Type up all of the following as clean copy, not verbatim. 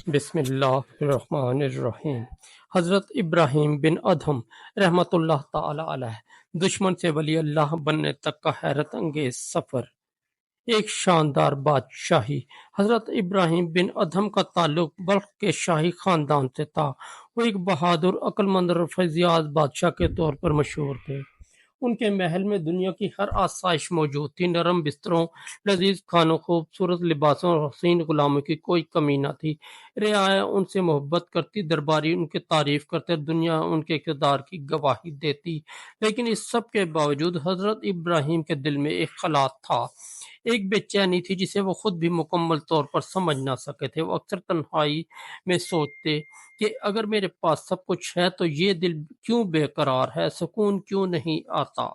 بسم اللہ الرحمن الرحیم۔ حضرت ابراہیم بن ادہم رحمۃ اللہ تعالی علیہ دشمن سے ولی اللہ بننے تک کا حیرت انگیز سفر۔ ایک شاندار بادشاہی۔ حضرت ابراہیم بن ادہم کا تعلق بلخ کے شاہی خاندان سے تھا۔ وہ ایک بہادر، عقل مند اور فیضیاض بادشاہ کے طور پر مشہور تھے۔ ان کے محل میں دنیا کی ہر آسائش موجود تھی، نرم بستروں، لذیذ کھانوں، خوبصورت لباسوں اور حسین غلاموں کی کوئی کمی نہ تھی۔ رعایا ان سے محبت کرتی، درباری ان کی تعریف کرتے، دنیا ان کے اقتدار کی گواہی دیتی۔ لیکن اس سب کے باوجود حضرت ابراہیم کے دل میں ایک خلا تھا، ایک بے چینی تھی جسے وہ خود بھی مکمل طور پر سمجھ نہ سکے تھے۔ وہ اکثر تنہائی میں سوچتے کہ اگر میرے پاس سب کچھ ہے تو یہ دل کیوں بے قرار ہے، سکون کیوں نہیں آتا۔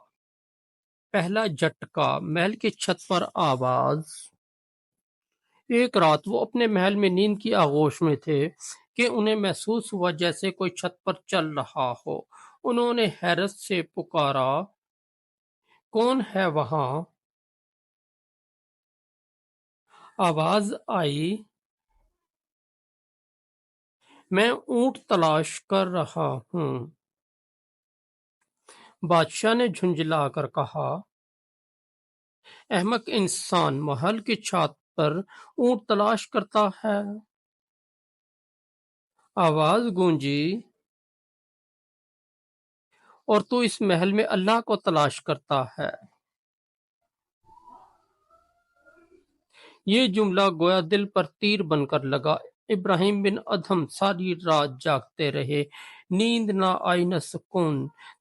پہلا جھٹکا۔ محل کی چھت پر آواز۔ ایک رات وہ اپنے محل میں نیند کی آغوش میں تھے کہ انہیں محسوس ہوا جیسے کوئی چھت پر چل رہا ہو۔ انہوں نے حیرت سے پکارا، کون ہے وہاں؟ آواز آئی، میں اونٹ تلاش کر رہا ہوں۔ بادشاہ نے جھنجھلا کر کہا، احمق انسان محل کی چھت پر اونٹ تلاش کرتا ہے؟ آواز گونجی، اور تو اس محل میں اللہ کو تلاش کرتا ہے۔ یہ جملہ گویا دل پر تیر بن کر لگا۔ ابراہیم بن ادہم ساری رات جاگتے رہے، نیند نہ آئی نہ سکون۔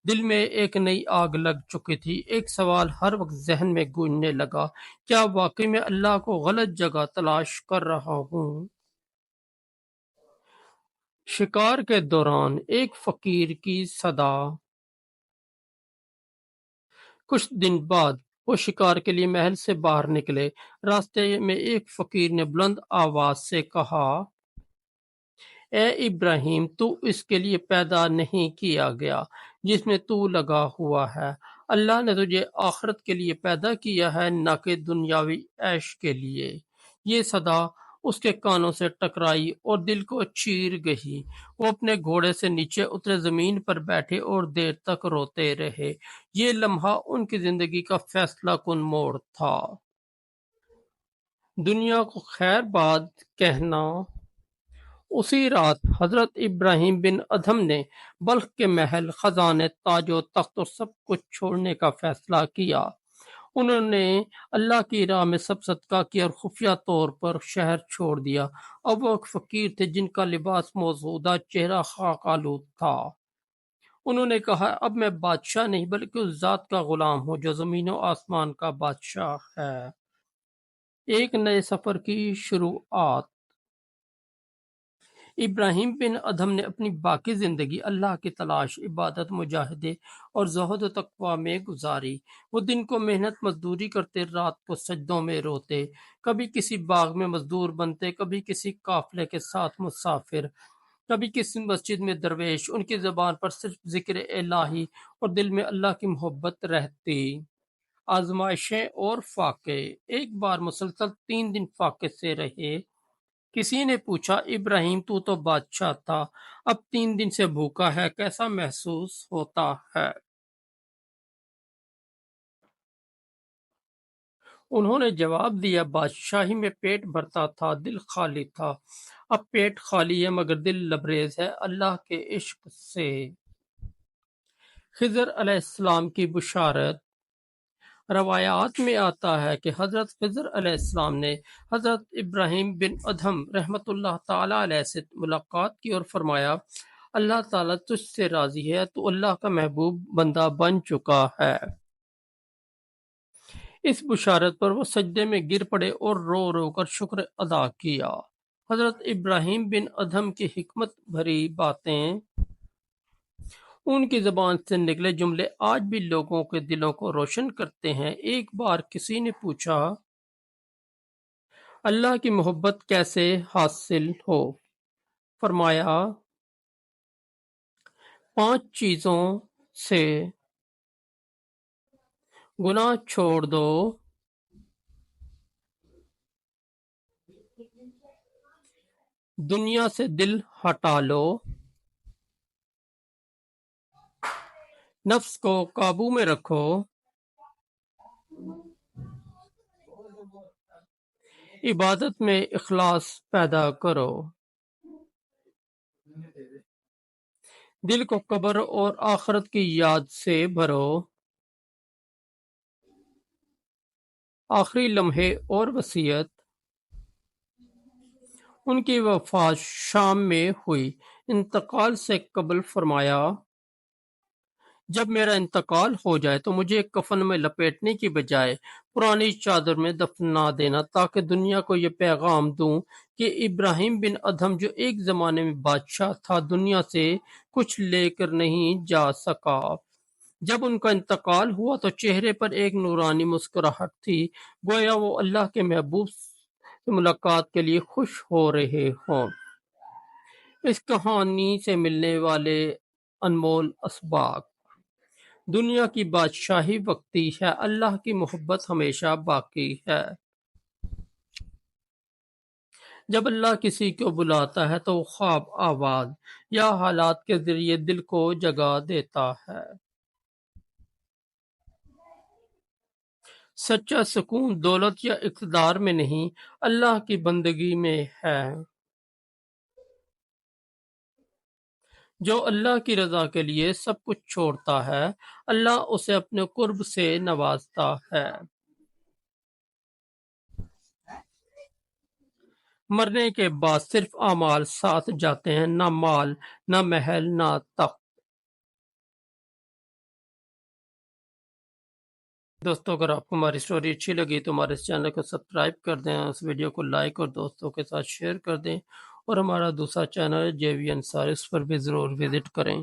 دل میں ایک نئی آگ لگ چکی تھی۔ ایک سوال ہر وقت ذہن میں گونجنے لگا، کیا واقعی میں اللہ کو غلط جگہ تلاش کر رہا ہوں؟ شکار کے دوران ایک فقیر کی صدا۔ کچھ دن بعد وہ شکار کے لیے محل سے باہر نکلے۔ راستے میں ایک فقیر نے بلند آواز سے کہا، اے ابراہیم، تو اس کے لیے پیدا نہیں کیا گیا جس میں تو لگا ہوا ہے۔ اللہ نے تجھے آخرت کے لیے پیدا کیا ہے، نہ کہ دنیاوی عیش کے لیے۔ یہ صدا اس کے کانوں سے ٹکرائی اور دل کو چیر گئی۔ وہ اپنے گھوڑے سے نیچے اترے، زمین پر بیٹھے اور دیر تک روتے رہے۔ یہ لمحہ ان کی زندگی کا فیصلہ کن موڑ تھا۔ دنیا کو خیر باد کہنا۔ اسی رات حضرت ابراہیم بن ادہم نے بلخ کے محل، خزانے، تاج و تخت اور سب کچھ چھوڑنے کا فیصلہ کیا۔ انہوں نے اللہ کی راہ میں سب صدقہ کیا اور خفیہ طور پر شہر چھوڑ دیا۔ اب وہ ایک فقیر تھے جن کا لباس موزودہ، چہرہ خاک آلود تھا۔ انہوں نے کہا، اب میں بادشاہ نہیں بلکہ اس ذات کا غلام ہوں جو زمین و آسمان کا بادشاہ ہے۔ ایک نئے سفر کی شروعات۔ ابراہیم بن ادہم نے اپنی باقی زندگی اللہ کی تلاش، عبادت، مجاہدے اور زہد و تقوی میں گزاری۔ وہ دن کو محنت مزدوری کرتے، رات کو سجدوں میں روتے، کبھی کسی باغ میں مزدور بنتے، کبھی کسی قافلے کے ساتھ مسافر، کبھی کسی مسجد میں درویش۔ ان کی زبان پر صرف ذکر الہی اور دل میں اللہ کی محبت رہتی۔ آزمائشیں اور فاقے۔ ایک بار مسلسل 3 دن فاقے سے رہے۔ کسی نے پوچھا، ابراہیم تو بادشاہ تھا، اب 3 دن سے بھوکا ہے، کیسا محسوس ہوتا ہے؟ انہوں نے جواب دیا، بادشاہی میں پیٹ بھرتا تھا، دل خالی تھا۔ اب پیٹ خالی ہے مگر دل لبریز ہے اللہ کے عشق سے۔ خضر علیہ السلام کی بشارت۔ روایات میں آتا ہے کہ حضرت خضر علیہ السلام نے حضرت ابراہیم بن ادہم رحمۃ اللہ تعالی علیہ سے ملاقات کی اور فرمایا، اللہ تعالیٰ تجھ سے راضی ہے، تو اللہ کا محبوب بندہ بن چکا ہے۔ اس بشارت پر وہ سجدے میں گر پڑے اور رو رو کر شکر ادا کیا۔ حضرت ابراہیم بن ادہم کی حکمت بھری باتیں، ان کی زبان سے نکلے جملے آج بھی لوگوں کے دلوں کو روشن کرتے ہیں۔ ایک بار کسی نے پوچھا، اللہ کی محبت کیسے حاصل ہو؟ فرمایا، 5 چیزوں سے۔ گناہ چھوڑ دو، دنیا سے دل ہٹا لو، نفس کو قابو میں رکھو، عبادت میں اخلاص پیدا کرو، دل کو قبر اور آخرت کی یاد سے بھرو، آخری لمحے اور وصیت۔ ان کی وفات شام میں ہوئی، انتقال سے قبل فرمایا، جب میرا انتقال ہو جائے تو مجھے کفن میں لپیٹنے کی بجائے پرانی چادر میں دفنا دینا، تاکہ دنیا کو یہ پیغام دوں کہ ابراہیم بن ادھم جو ایک زمانے میں بادشاہ تھا، دنیا سے کچھ لے کر نہیں جا سکا۔ جب ان کا انتقال ہوا تو چہرے پر ایک نورانی مسکراہٹ تھی، گویا وہ اللہ کے محبوب سے ملاقات کے لیے خوش ہو رہے ہوں۔ اس کہانی سے ملنے والے انمول اسباق: دنیا کی بادشاہی وقتی ہے، اللہ کی محبت ہمیشہ باقی ہے۔ جب اللہ کسی کو بلاتا ہے تو وہ خواب، آواز یا حالات کے ذریعے دل کو جگا دیتا ہے۔ سچا سکون دولت یا اقتدار میں نہیں، اللہ کی بندگی میں ہے۔ جو اللہ کی رضا کے لیے سب کچھ چھوڑتا ہے، اللہ اسے اپنے قرب سے نوازتا ہے۔ مرنے کے بعد صرف اعمال ساتھ جاتے ہیں، نہ مال، نہ محل، نہ تخت۔ دوستو، اگر آپ کو ہماری سٹوری اچھی لگی تو ہمارے اس چینل کو سبسکرائب کر دیں، اس ویڈیو کو لائک اور دوستوں کے ساتھ شیئر کر دیں، اور ہمارا دوسرا چینل JV انصاری، اس پر بھی ضرور وزٹ کریں۔